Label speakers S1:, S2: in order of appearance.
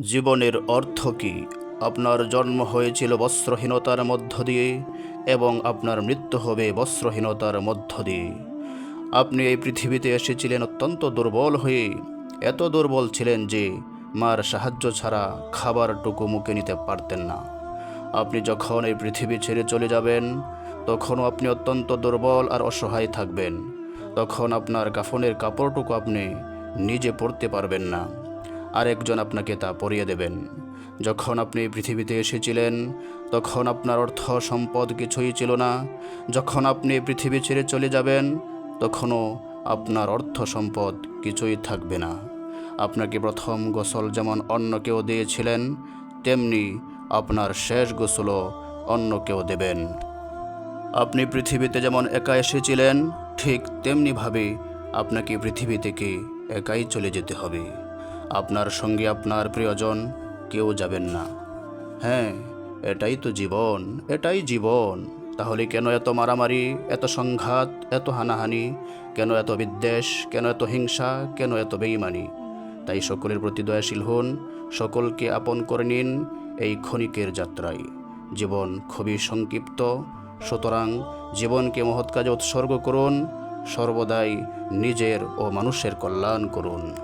S1: জীবনের অর্থ কী? আপনার জন্ম হয়েছিল বস্ত্রহীনতার মধ্য দিয়ে এবং আপনার মৃত্যু হবে বস্ত্রহীনতার মধ্য দিয়ে। আপনি এই পৃথিবীতে এসেছিলেন অত্যন্ত দুর্বল হয়ে, এত দুর্বল ছিলেন যে মার সাহায্য ছাড়া খাবারটুকু মুখে নিতে পারতেন না। আপনি যখন এই পৃথিবী ছেড়ে চলে যাবেন, তখনও আপনি অত্যন্ত দুর্বল আর অসহায় থাকবেন। তখন আপনার কাফনের কাপড়টুকু আপনি নিজে পরতে পারবেন না, আরেকজন আপনাকে তা পরিয়ে দেবেন। যখন আপনি পৃথিবীতে এসেছিলেন, তখন আপনার অর্থ সম্পদ কিছুই ছিল না। যখন আপনি পৃথিবী ছেড়ে চলে যাবেন, তখনও আপনার অর্থ সম্পদ কিছুই থাকবে না। আপনাকে প্রথম গোসল যেমন অন্য কেউ দিয়েছিলেন, তেমনি আপনার শেষ গোসলও অন্য কেউ দেবেন। আপনি পৃথিবীতে যেমন একা এসেছিলেন, ঠিক তেমনিভাবে আপনাকে পৃথিবী থেকে একাই চলে যেতে হবে। আপনার সঙ্গে আপনার প্রিয়জন কেউ যাবেন না। হ্যাঁ, এটাই তো জীবন, এটাই জীবন। তাহলে কেন এত মারামারি, এত সংঘাত, এত হানাহানি? কেন এত বিদ্বেষ, কেন এত হিংসা, কেন এত বেঈমানি? তাই সকলের প্রতি দয়াশীল হন, সকলকে আপন করে নিন এই ক্ষণিকের যাত্রায়। জীবন খুবই সংক্ষিপ্ত, সুতরাং জীবনকে মহৎ কাজে উৎসর্গ করুন। সর্বদাই নিজের ও মানুষের কল্যাণ করুন।